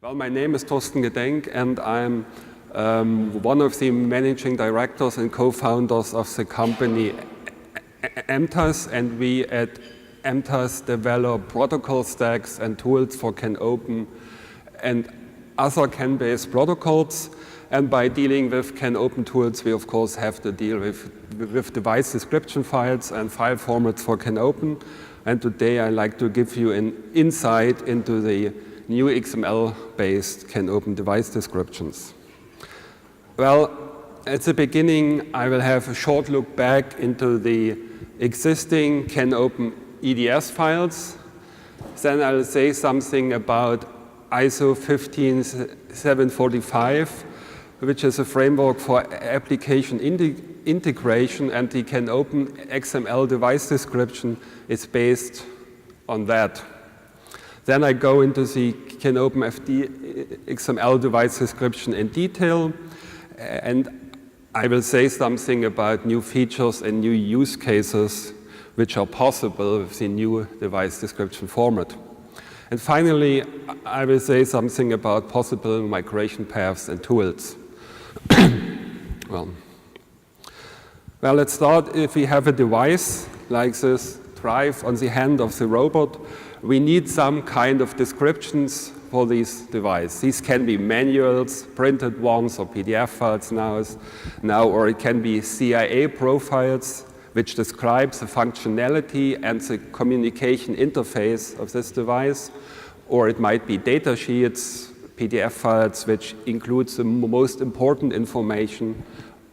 Well, my name is Torsten Gedenk, and I'm one of the managing directors and co-founders of the company emtas, and we at emtas develop protocol stacks and tools for CANopen and other CAN-based protocols. And by dealing with CANopen tools, we of course have to deal with device description files and file formats for CANopen. And today I'd like to give you an insight into the new XML-based CANopen device descriptions. Well, at the beginning, I will have a short look back into the existing CANopen EDS files. Then I'll say something about ISO 15745, which is a framework for application integration, and the CANopen XML device description is based on that. Then I go into the CANopen FD XML device description in detail, and I will say something about new features and new use cases which are possible with the new device description format. And finally, I will say something about possible migration paths and tools. Well, let's start. If we have a device like this drive on the hand of the robot, we need some kind of descriptions for this device. These can be manuals, printed ones, or PDF files now, or it can be CIA profiles, which describes the functionality and the communication interface of this device, or it might be data sheets, PDF files, which includes the most important information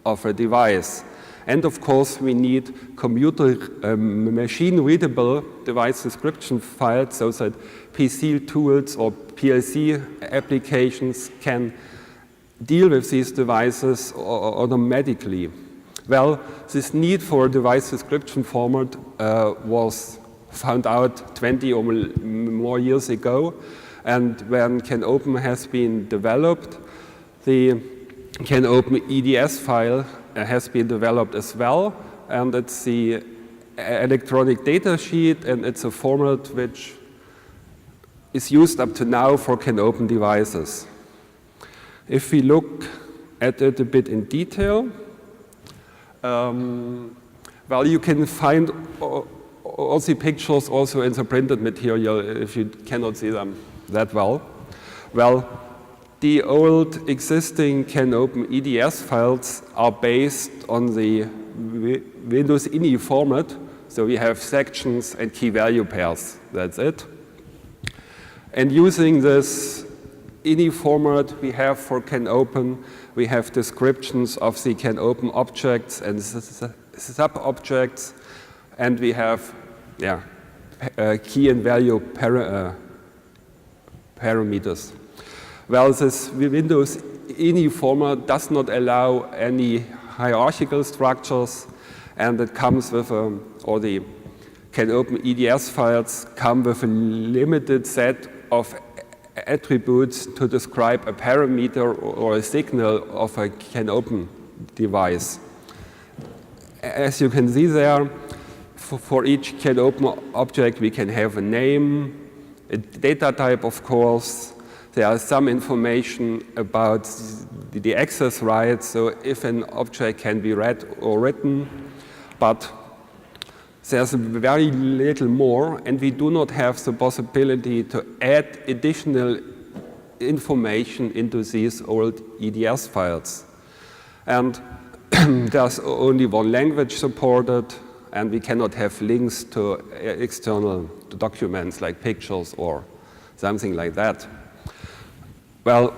of a device. And of course, we need machine-readable device description files so that PC tools or PLC applications can deal with these devices automatically. Well, this need for a device description format was found out 20 or more years ago. And when CANopen has been developed, the CANopen EDS file has been developed as well, and it's the electronic data sheet, and it's a format which is used up to now for CANopen devices. If we look at it a bit in detail, well, you can find all the pictures also in the printed material if you cannot see them that well. Well, the old existing CANopen EDS files are based on the Windows INI format. So we have sections and key value pairs. That's it. And using this INI format we have for CANopen, we have descriptions of the CANopen objects and sub-objects, and we have key and value parameters. Well, this Windows INI format does not allow any hierarchical structures, and it comes with or the CANopen EDS files come with a limited set of attributes to describe a parameter or a signal of a CANopen device. As you can see there, for each CANopen object we can have a name, a data type, of course. There is some information about the access rights, so if an object can be read or written, but there's very little more, and we do not have the possibility to add additional information into these old EDS files. And there's only one language supported, and we cannot have links to external documents like pictures or something like that. Well,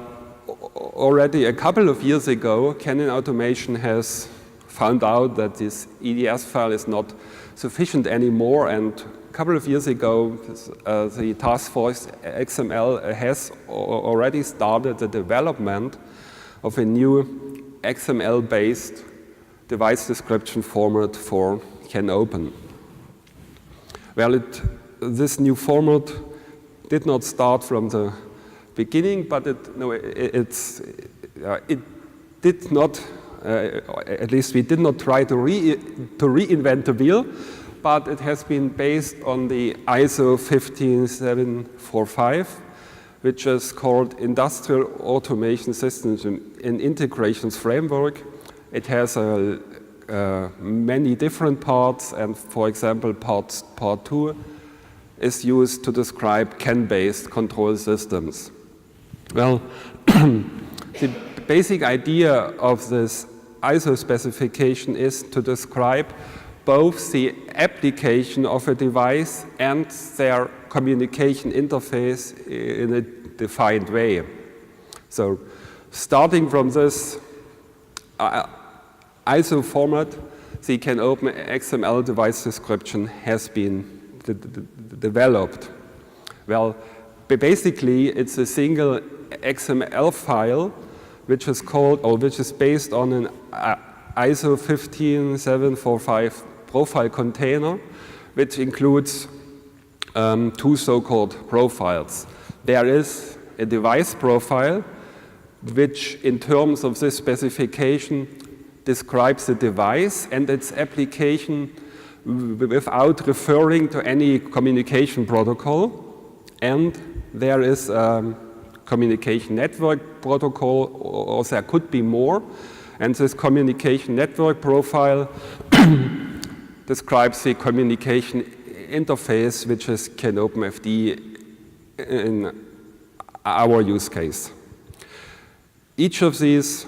already a couple of years ago, Canon Automation has found out that this EDS file is not sufficient anymore, and a couple of years ago, the task force XML has already started the development of a new XML-based device description format for CANopen. Well, this new format did not start from the beginning, but it did not, at least we did not try to reinvent the wheel, but it has been based on the ISO 15745, which is called Industrial Automation Systems and Integrations Framework. It has many different parts, and for example, part 2 is used to describe CAN-based control systems. Well, the basic idea of this ISO specification is to describe both the application of a device and their communication interface in a defined way. So, starting from this ISO format, the CANopen XML device description has been developed. Well, basically, it's a single XML file which is called, or which is based on an ISO 15745 profile container, which includes 2 so-called profiles. There is a device profile, which in terms of this specification describes the device and its application without referring to any communication protocol. And there is a communication network protocol, or there could be more. And this communication network profile describes the communication interface, which is CANopen FD in our use case. Each of these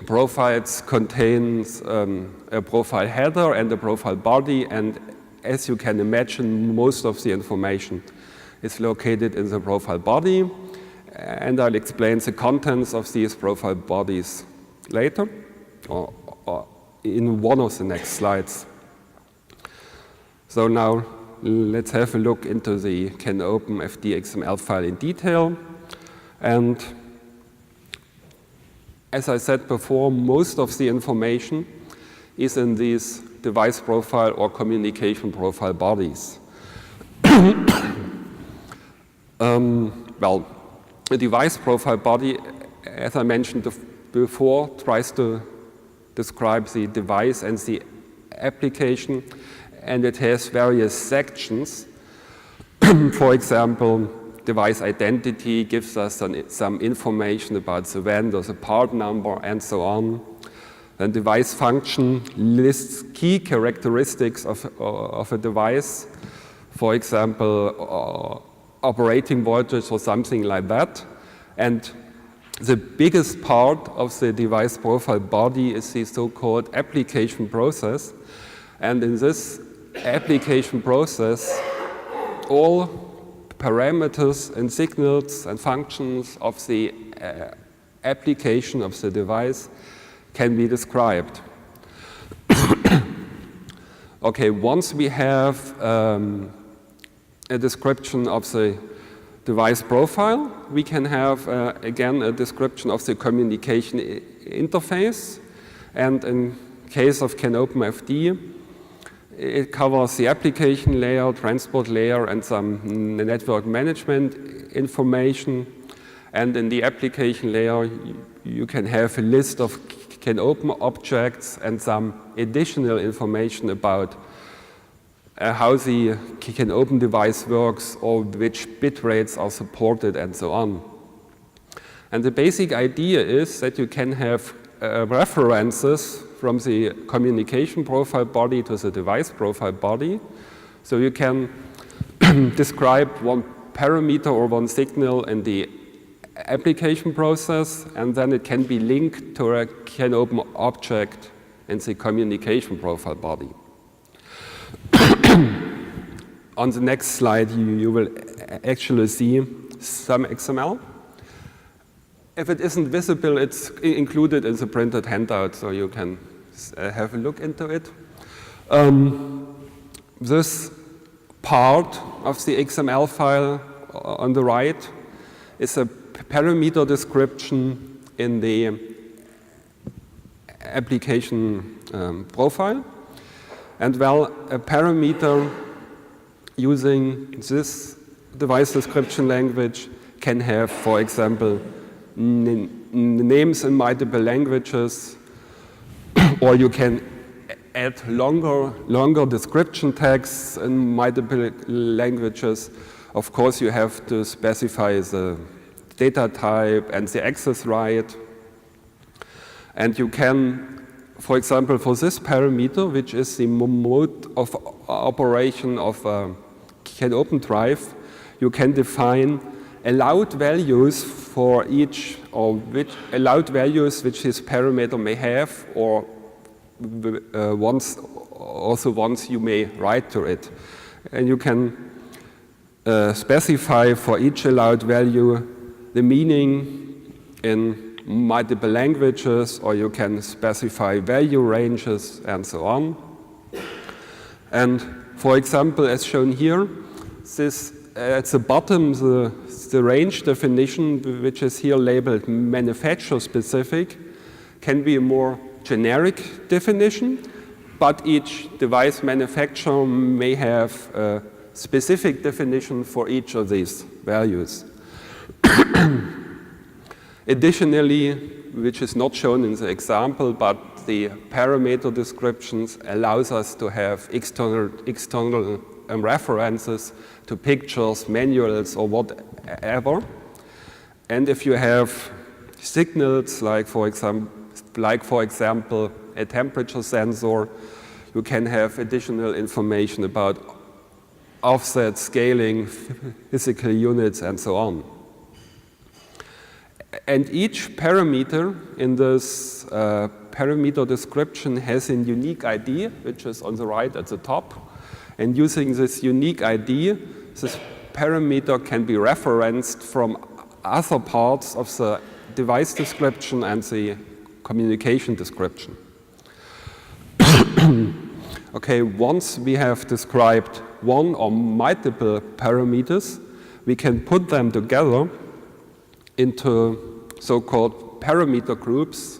profiles contains a profile header and a profile body, and as you can imagine, most of the information is located in the profile body, and I'll explain the contents of these profile bodies later, or in one of the next slides. So now let's have a look into the CANopen FD XML file in detail. And as I said before, most of the information is in these device profile or communication profile bodies. Well, a device profile body, as I mentioned before, tries to describe the device and the application, and it has various sections. For example, device identity gives us some information about the vendor, the part number, and so on. Then device function lists key characteristics of a device, for example, operating voltage or something like that. And the biggest part of the device profile body is the so-called application process. And in this application process, all parameters and signals and functions of the application of the device can be described. Okay, once we have a description of the device profile, we can have again a description of the communication interface, and in case of CANopen FD, it covers the application layer, transport layer, and some network management information. And in the application layer, you can have a list of CANopen objects and some additional information about how the CANopen device works, or which bit rates are supported, and so on. And the basic idea is that you can have references from the communication profile body to the device profile body. So you can describe one parameter or one signal in the application process, and then it can be linked to a CANopen object in the communication profile body. On the next slide, you will actually see some XML. If it isn't visible, it's included in the printed handout, so you can have a look into it. This part of the XML file on the right is a parameter description in the application profile. And well, a parameter using this device description language can have, for example, names in multiple languages, or you can add longer description tags in multiple languages, of course, you have to specify the data type and the access right. And you can, for example, for this parameter, which is the mode of operation of CANopen drive, you can define allowed values for each, or which allowed values which this parameter may have, or once you may write to it. And you can specify for each allowed value the meaning in multiple languages, or you can specify value ranges and so on. And for example, as shown here, this at the bottom, the range definition, which is here labeled manufacturer specific, can be a more generic definition, but each device manufacturer may have a specific definition for each of these values. Additionally, which is not shown in the example, but the parameter descriptions allows us to have external references to pictures, manuals, or whatever. And if you have signals, like for example, a temperature sensor, you can have additional information about offset, scaling, physical units, and so on. And each parameter in this parameter description has a unique ID, which is on the right at the top. And using this unique ID, this parameter can be referenced from other parts of the device description and the communication description. Okay, once we have described one or multiple parameters, we can put them together into so-called parameter groups.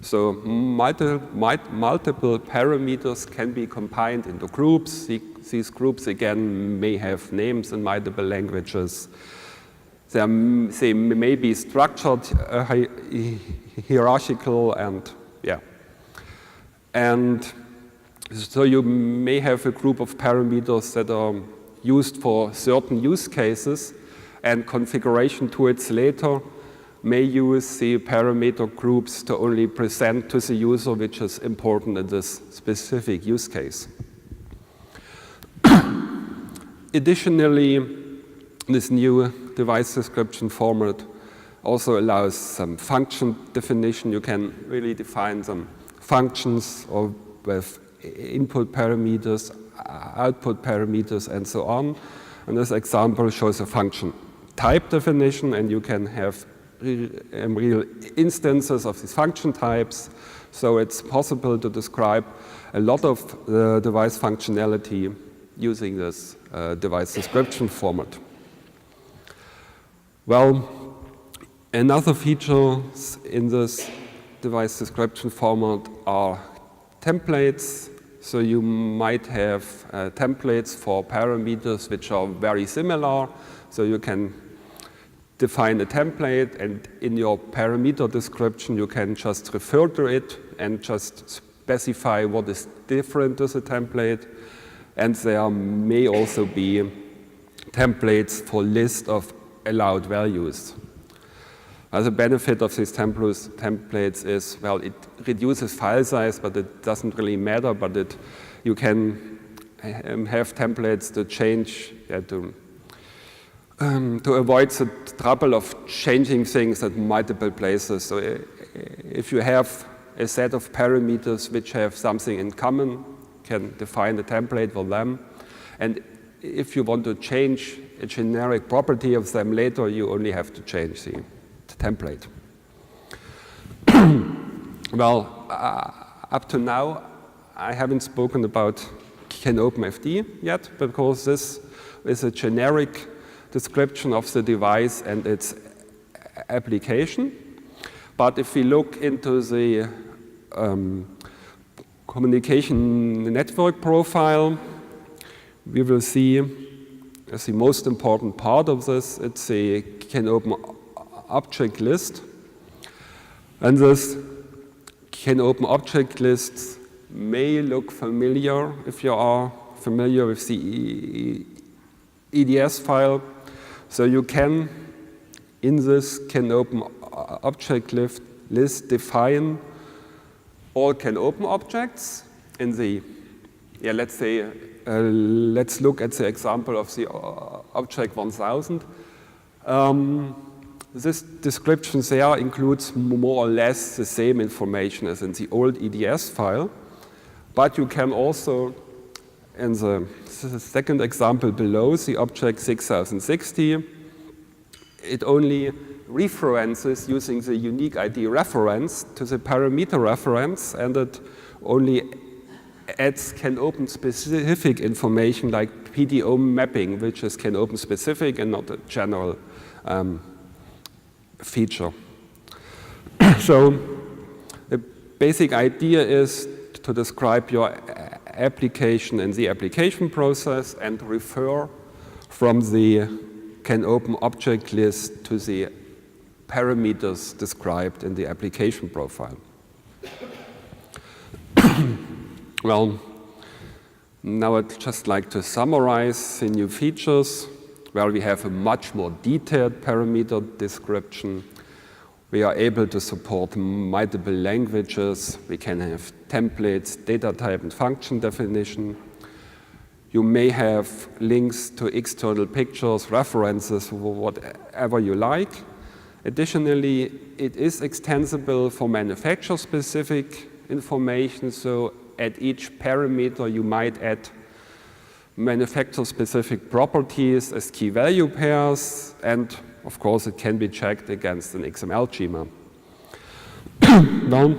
So multiple parameters can be combined into groups. These groups, again, may have names in multiple languages. They may be structured, hierarchical, and yeah. And so you may have a group of parameters that are used for certain use cases, and configuration tools later may use the parameter groups to only present to the user which is important in this specific use case. Additionally, this new device description format also allows some function definition. You can really define some functions or with input parameters, output parameters, and so on. And this example shows a function type definition, and you can have real instances of these function types. So it's possible to describe a lot of the device functionality using this device description format. Well, another feature in this device description format are templates. So you might have templates for parameters which are very similar. So you can define a template, and in your parameter description you can just refer to it and just specify what is different to the template. And there may also be templates for list of allowed values. The benefit of these templates is, well, it reduces file size, but it doesn't really matter. But you can have templates to change, to avoid the trouble of changing things at multiple places. So if you have a set of parameters which have something in common, you can define a template for them. And if you want to change a generic property of them later, you only have to change the template. Well, up to now, I haven't spoken about CANopen FD yet, because this is a generic description of the device and its application. But if we look into the communication network profile, we will see as the most important part of this, it's a CANopen object list. And this CANopen object lists may look familiar if you are familiar with the EDS file. So you can, in this CANopen object list, define all CANopen objects in the, let's say, let's look at the example of the object 1000. This description there includes more or less the same information as in the old EDS file, but you can also, in the second example below, the object 6060, it only references using the unique ID reference to the parameter reference, and it only adds CANopen specific information like PDO mapping, which is CANopen specific and not a general feature. So the basic idea is to describe your application in the application process and refer from the CANopen object list to the parameters described in the application profile. Well, now I'd just like to summarize the new features. Well, we have a much more detailed parameter description. We are able to support multiple languages. We can have templates, data type, and function definition. You may have links to external pictures, references, whatever you like. Additionally, it is extensible for manufacturer-specific information, so at each parameter you might add manufacturer-specific properties as key value pairs, and of course it can be checked against an XML schema. Now,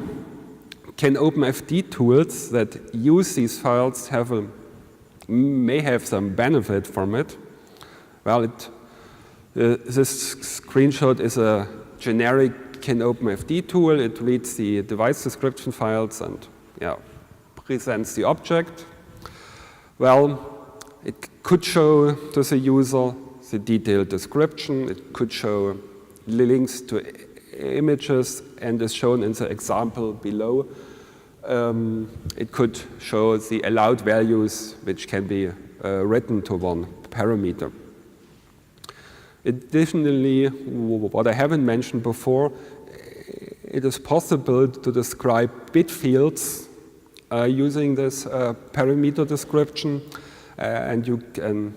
CANopen FD tools that use these files may have some benefit from it. Well, this screenshot is a generic CANopen FD tool. It reads the device description files and presents the object. Well, it could show to the user the detailed description. It could show links to images, and as shown in the example below, it could show the allowed values which can be written to one parameter. Additionally, what I haven't mentioned before, it is possible to describe bit fields using this parameter description. And you can,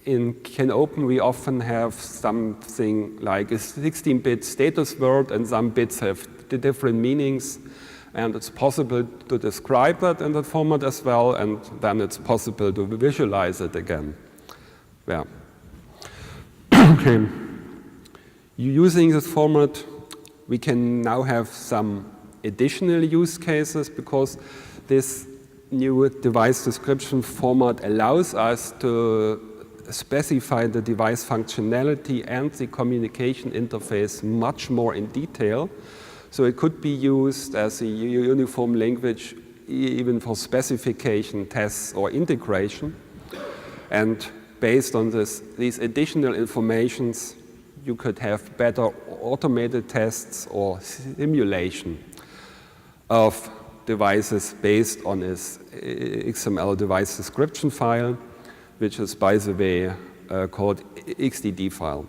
in CANopen, we often have something like a 16-bit status word, and some bits have different meanings. And it's possible to describe that in that format as well, and then it's possible to visualize it again. Yeah. Okay. Using this format, we can now have some additional use cases, because this new device description format allows us to specify the device functionality and the communication interface much more in detail. So it could be used as a uniform language even for specification, tests, or integration. And based on these additional informations, you could have better automated tests or simulation of devices based on this XML device description file, which is, by the way, called XDD file.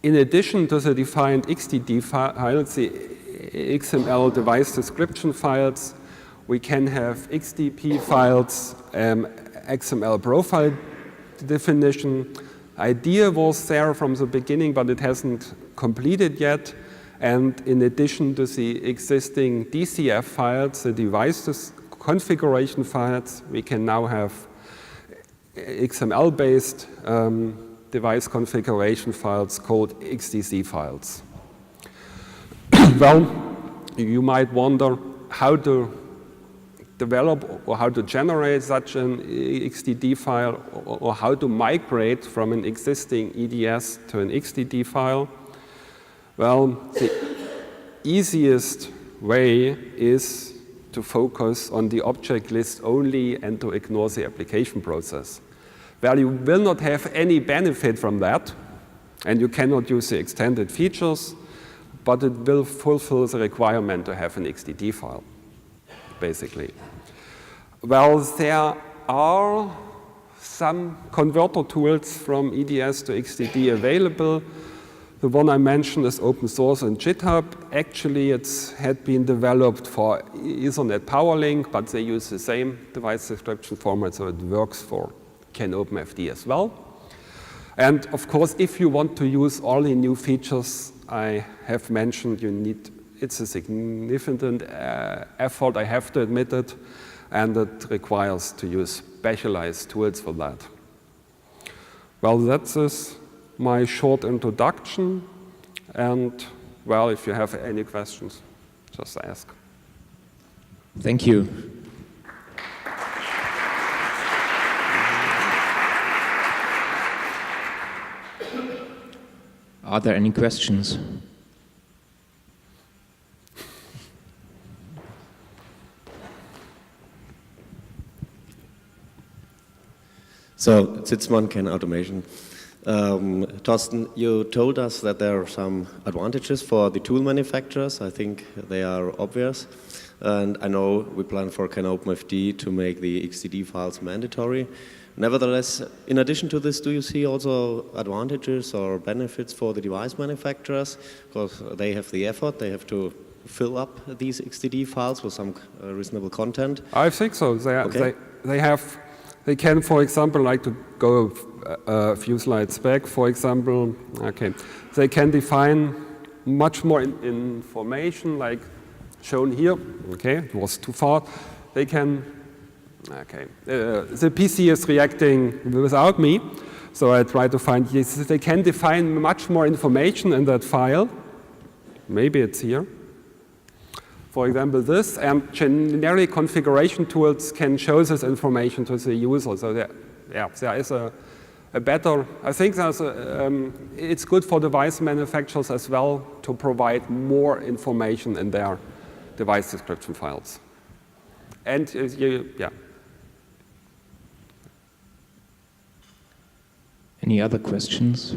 In addition to the defined XDD files, the XML device description files, we can have XDP files, XML profile definition. Idea was there from the beginning, but it hasn't completed yet. And in addition to the existing DCF files, the device configuration files, we can now have XML-based device configuration files called XDC files. Well, you might wonder how to develop or how to generate such an XDD file, or how to migrate from an existing EDS to an XDD file. Well, the easiest way is to focus on the object list only and to ignore the application process. Well, you will not have any benefit from that, and you cannot use the extended features, but it will fulfill the requirement to have an XDD file, basically. Well, there are some converter tools from EDS to XDD available. The one I mentioned is open source on GitHub. Actually, it had been developed for Ethernet PowerLink, but they use the same device description format, so it works for CANopen FD as well. And of course, if you want to use all the new features I have mentioned, it's a significant effort, I have to admit it, and it requires to use specialized tools for that. Well, that is my short introduction, and well, if you have any questions, just ask. Thank you. Are there any questions? So, Sitzmann, CANautomation. Torsten, you told us that there are some advantages for the tool manufacturers. I think they are obvious. And I know we plan for CANopen FD to make the XDD files mandatory. Nevertheless, in addition to this, do you see also advantages or benefits for the device manufacturers? Because they have the effort, they have to fill up these XDD files with some reasonable content. I think so. They can, for example, like to go a few slides back, for example, okay, they can define much more information, like shown here. Okay, it was too far. They can, okay, the PC is reacting without me, so I try to find, yes, they can define much more information in that file. Maybe it's here. For example, this, and generic configuration tools can show this information to the user. So there is a better, I think it's good for device manufacturers as well to provide more information in their device description files. And yeah. Any other questions?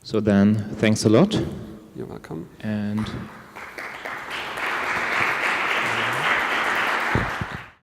So then, thanks a lot. You're welcome. And